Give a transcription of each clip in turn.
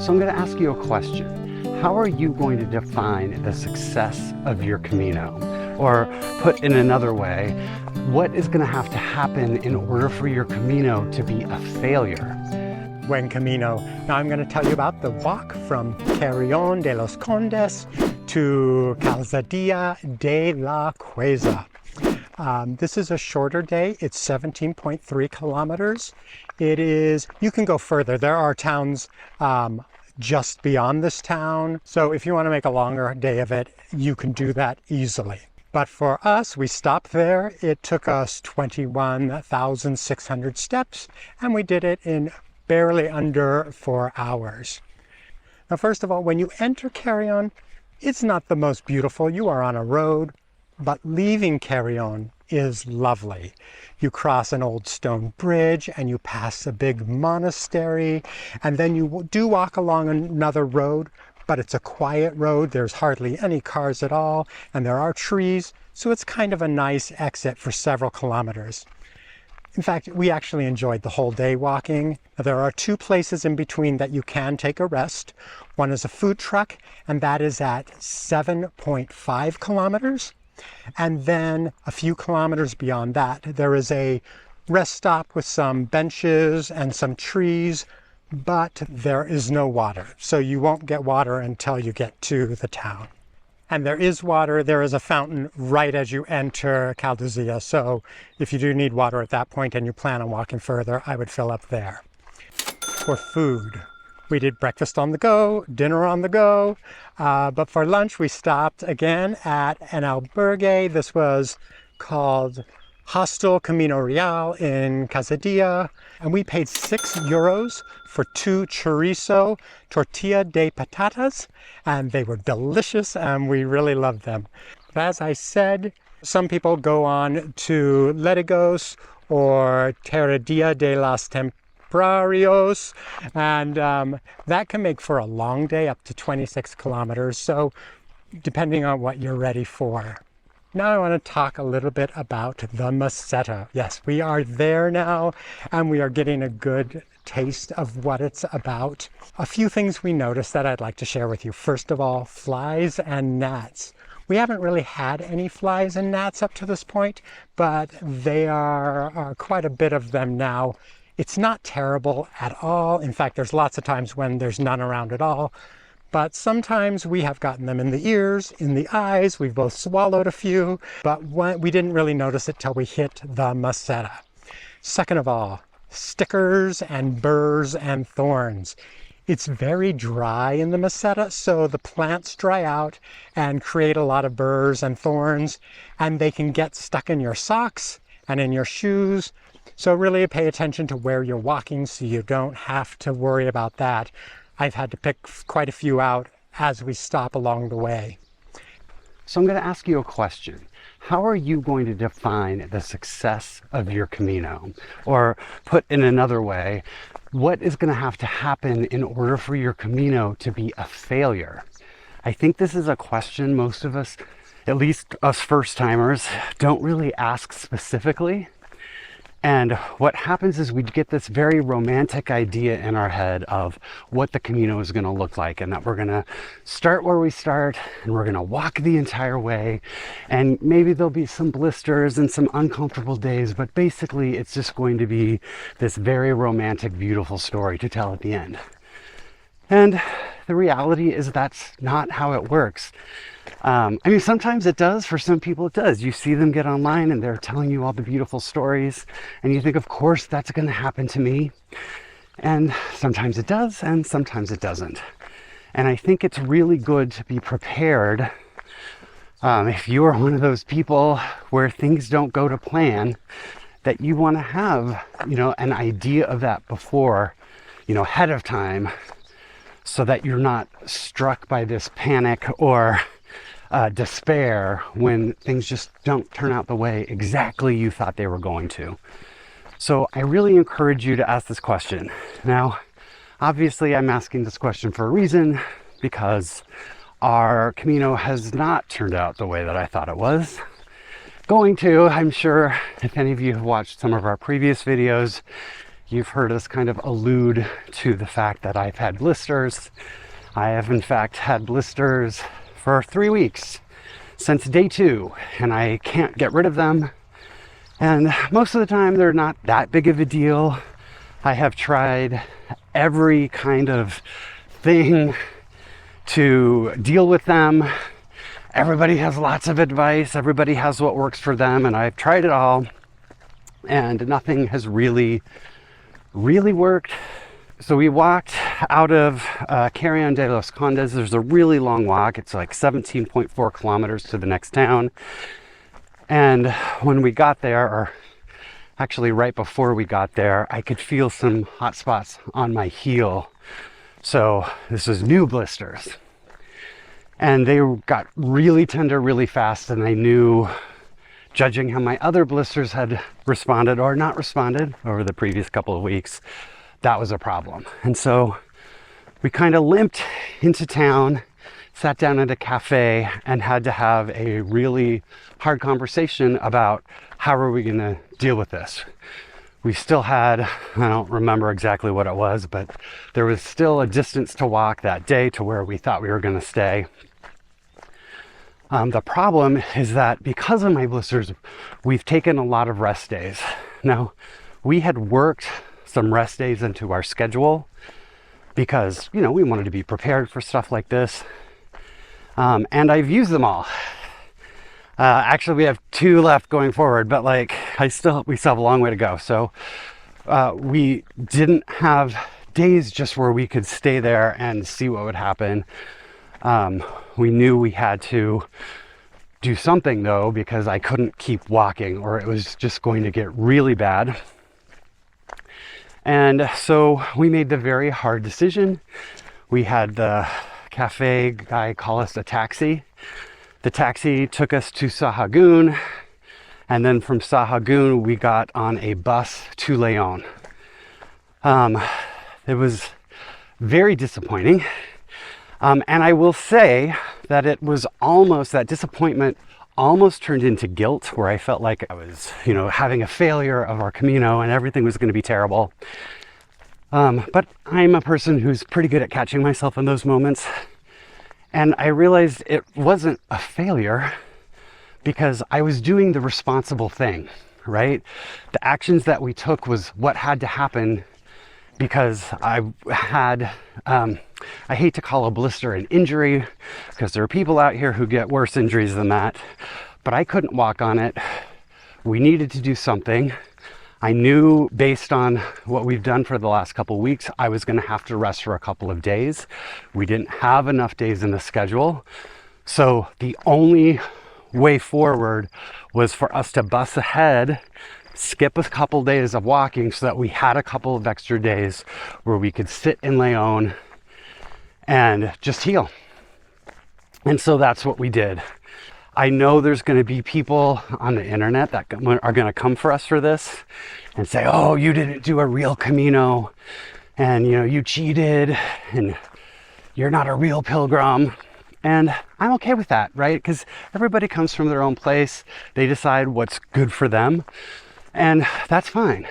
So I'm going to ask you a question. How are you going to define the success of your Camino? Or put in another way, what is going to have to happen in order for your Camino to be a failure? Buen Camino. Now I'm going to tell you about the walk from Carrión de los Condes to Cazadilla de la Cueza. This is a shorter day. It's 17.3 kilometers. You can go further. There are towns just beyond this town. So if you want to make a longer day of it, you can do that easily. But for us, we stopped there. It took us 21,600 steps, and we did it in barely under 4 hours. Now, first of all, when you enter Carrión, it's not the most beautiful. You are on a road, but leaving Carrión is lovely. You cross an old stone bridge and you pass a big monastery, and then you do walk along another road, but it's a quiet road. There's hardly any cars at all, and there are trees, so it's kind of a nice exit for several kilometers. In fact, we actually enjoyed the whole day walking. There are 2 places in between that you can take a rest. One is a food truck, and that is at 7.5 kilometers. And then a few kilometers beyond that, there is a rest stop with some benches and some trees, but there is no water. So you won't get water until you get to the town. And there is water. There is a fountain right as you enter Cazadilla. So if you do need water at that point and you plan on walking further, I would fill up there. For food, we did breakfast on the go, dinner on the go. But for lunch, we stopped again at an albergue. This was called Hostel Camino Real in Cazadilla, and we paid €6 for 2 chorizo tortilla de patatas, and they were delicious and we really loved them. But as I said, some people go on to Ledigos or Terradilla de las Templarios, and that can make for a long day, up to 26 kilometers, so depending on what you're ready for. Now I want to talk a little bit about the Meseta. Yes, we are there now, and we are getting a good taste of what it's about. A few things we noticed that I'd like to share with you. First of all, flies and gnats. We haven't really had any flies and gnats up to this point, but they are quite a bit of them now. It's not terrible at all. In fact, there's lots of times when there's none around at all. But sometimes we have gotten them in the ears, in the eyes. We've both swallowed a few, but we didn't really notice it till we hit the Meseta. Second of all, stickers and burrs and thorns. It's very dry in the Meseta, so the plants dry out and create a lot of burrs and thorns, and they can get stuck in your socks and in your shoes. So really pay attention to where you're walking so you don't have to worry about that. I've had to pick quite a few out as we stop along the way. So I'm going to ask you a question. How are you going to define the success of your Camino? Or put in another way, what is going to have to happen in order for your Camino to be a failure? I think this is a question most of us, at least us first-timers, don't really ask specifically. And what happens is we get this very romantic idea in our head of what the Camino is going to look like, and that we're going to start where we start and we're going to walk the entire way, and maybe there'll be some blisters and some uncomfortable days, but basically it's just going to be this very romantic, beautiful story to tell at the end. And the reality is that's not how it works. I mean, sometimes it does. For some people it does. You see them get online and they're telling you all the beautiful stories, and you think, of course, that's going to happen to me. And sometimes it does, and sometimes it doesn't. And I think it's really good to be prepared. If you are one of those people where things don't go to plan, that you want to have, an idea of that before, ahead of time, so that you're not struck by this panic or despair when things just don't turn out the way exactly you thought they were going to. So I really encourage you to ask this question. Now, obviously I'm asking this question for a reason, because our Camino has not turned out the way that I thought it was going to. I'm sure if any of you have watched some of our previous videos, you've heard us kind of allude to the fact that I've had blisters. I have in fact had blisters for 3 weeks since day 2, and I can't get rid of them. And most of the time they're not that big of a deal. I have tried every kind of thing to deal with them. Everybody has lots of advice. Everybody has what works for them, and I've tried it all, and nothing has really worked. So we walked out of Carrión de los Condes. There's a really long walk. It's like 17.4 kilometers to the next town. And when we got there, or actually right before we got there, I could feel some hot spots on my heel. So this was new blisters. And they got really tender really fast, and I knew, judging how my other blisters had responded or not responded over the previous couple of weeks, that was a problem. And so we kind of limped into town, sat down at a cafe, and had to have a really hard conversation about how are we going to deal with this. We still had, I don't remember exactly what it was, but there was still a distance to walk that day to where we thought we were going to stay. The problem is that because of my blisters, we've taken a lot of rest days. Now, we had worked some rest days into our schedule because, we wanted to be prepared for stuff like this. And I've used them all. Actually, we have 2 left going forward, but we still have a long way to go. So we didn't have days just where we could stay there and see what would happen. We knew we had to do something though, because I couldn't keep walking or it was just going to get really bad. And so we made the very hard decision. We had the cafe guy call us a taxi. The taxi took us to Sahagún, and then from Sahagún we got on a bus to León. It was very disappointing. And I will say that it was that disappointment almost turned into guilt, where I felt like I was, having a failure of our Camino and everything was going to be terrible. But I'm a person who's pretty good at catching myself in those moments. And I realized it wasn't a failure because I was doing the responsible thing, right? The actions that we took was what had to happen because I had, I hate to call a blister an injury because there are people out here who get worse injuries than that, but I couldn't walk on it. We needed to do something. I knew based on what we've done for the last couple of weeks, I was going to have to rest for a couple of days. We didn't have enough days in the schedule. So the only way forward was for us to bus ahead, skip a couple days of walking so that we had a couple of extra days where we could sit in León and just heal. And so that's what we did. I know there's going to be people on the internet that are going to come for us for this and say, oh, you didn't do a real Camino and you cheated and you're not a real pilgrim. And I'm okay with that, right? Because everybody comes from their own place. They decide what's good for them. And that's fine.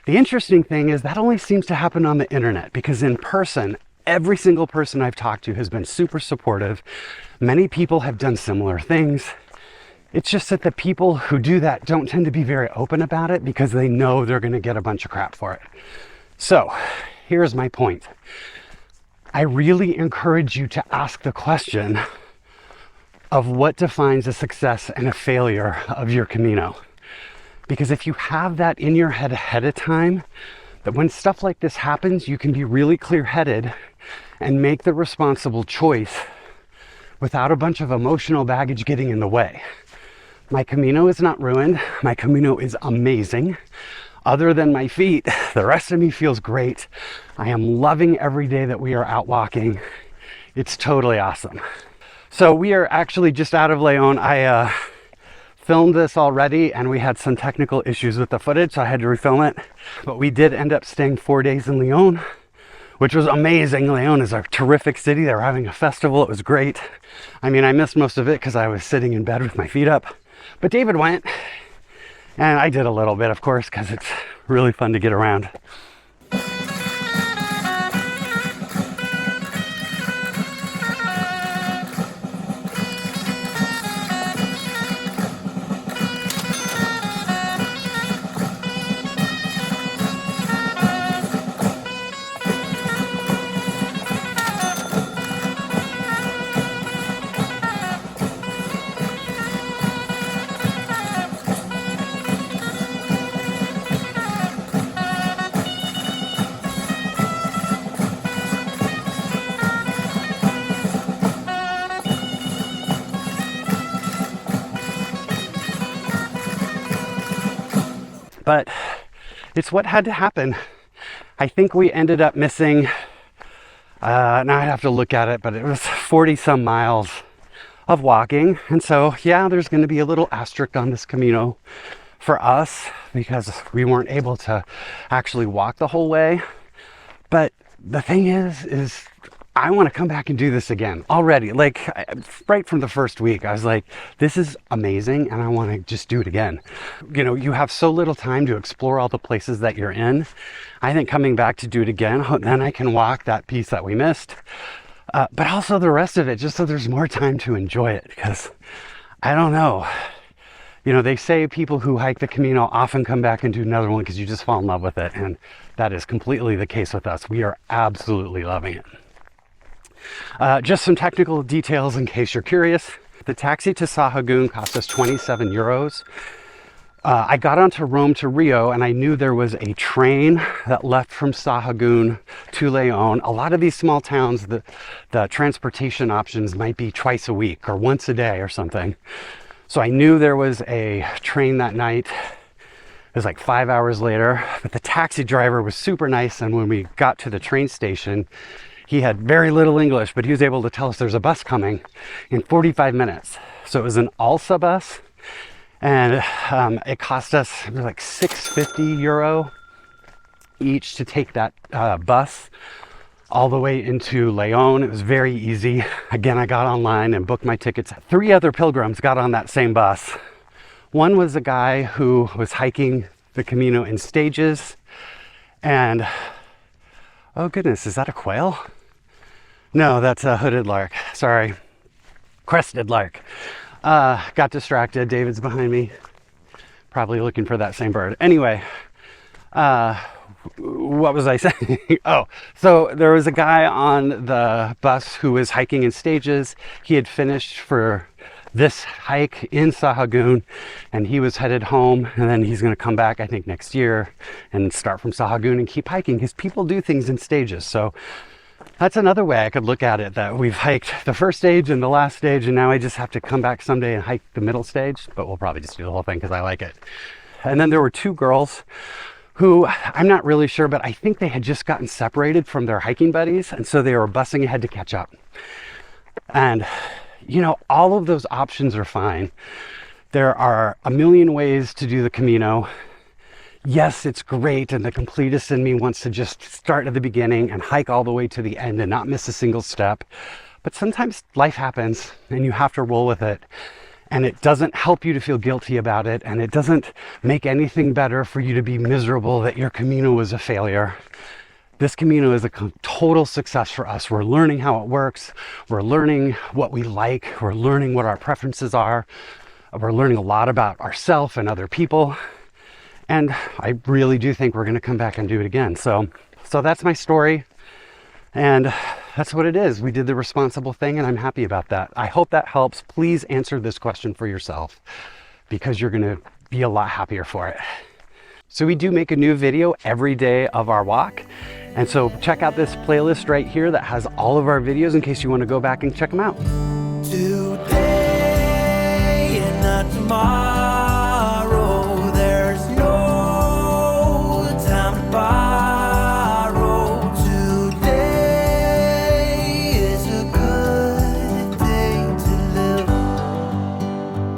The interesting thing is that only seems to happen on the internet, because in person, every single person I've talked to has been super supportive. Many people have done similar things. It's just that the people who do that don't tend to be very open about it because they know they're going to get a bunch of crap for it. So here's my point. I really encourage you to ask the question of what defines a success and a failure of your Camino. Because if you have that in your head ahead of time, that when stuff like this happens, you can be really clear-headed and make the responsible choice without a bunch of emotional baggage getting in the way. My Camino is not ruined. My Camino is amazing. Other than my feet, the rest of me feels great. I am loving every day that we are out walking. It's totally awesome. So we are actually just out of León. I filmed this already and we had some technical issues with the footage, so I had to refilm it. But we did end up staying 4 days in León, which was amazing. León is a terrific city. They were having a festival. It was great. I mean, I missed most of it because I was sitting in bed with my feet up. But David went, and I did a little bit, of course, because it's really fun to get around. But it's what had to happen. I think we ended up missing, now I'd have to look at it, but it was 40 some miles of walking. And so, yeah, there's going to be a little asterisk on this Camino for us because we weren't able to actually walk the whole way. But the thing is I want to come back and do this again already. Like right from the first week, I was like, this is amazing. And I want to just do it again. You know, you have so little time to explore all the places that you're in. I think coming back to do it again, then I can walk that piece that we missed. But also the rest of it, just so there's more time to enjoy it. Because I don't know. You know, they say people who hike the Camino often come back and do another one because you just fall in love with it. And that is completely the case with us. We are absolutely loving it. Just some technical details in case you're curious. The taxi to Sahagún cost us 27 euros. I got onto Rome to Rio and I knew there was a train that left from Sahagún to León. A lot of these small towns, the transportation options might be twice a week or once a day or something. So I knew there was a train that night. It was like 5 hours later, but the taxi driver was super nice. And when we got to the train station, he had very little English, but he was able to tell us there's a bus coming in 45 minutes. So it was an Alsa bus, and it cost us like 650 euro each to take that bus all the way into León. It was very easy. Again, I got online and booked my tickets. 3 other pilgrims got on that same bus. One was a guy who was hiking the Camino in stages, and oh goodness, is that a quail? No, that's a hooded lark. Sorry. Crested lark. Got distracted. David's behind me. Probably looking for that same bird. Anyway, what was I saying? Oh, so there was a guy on the bus who was hiking in stages. He had finished for this hike in Sahagún and he was headed home, and then he's going to come back I think next year and start from Sahagún and keep hiking because people do things in stages. So that's another way I could look at it, that we've hiked the first stage and the last stage and now I just have to come back someday and hike the middle stage, but we'll probably just do the whole thing because I like it. And then there were 2 girls who I'm not really sure, but I think they had just gotten separated from their hiking buddies and so they were bussing ahead to catch up. And you know, all of those options are fine. There are a million ways to do the Camino. Yes, it's great, and the completist in me wants to just start at the beginning and hike all the way to the end and not miss a single step. But sometimes life happens and you have to roll with it. And it doesn't help you to feel guilty about it, and it doesn't make anything better for you to be miserable that your Camino was a failure. This Camino is a total success for us. We're learning how it works. We're learning what we like. We're learning what our preferences are. We're learning a lot about ourselves and other people. And I really do think we're going to come back and do it again. So that's my story. And that's what it is. We did the responsible thing and I'm happy about that. I hope that helps. Please answer this question for yourself because you're going to be a lot happier for it. So we do make a new video every day of our walk. And so check out this playlist right here that has all of our videos in case you want to go back and check them out. Today and not tomorrow.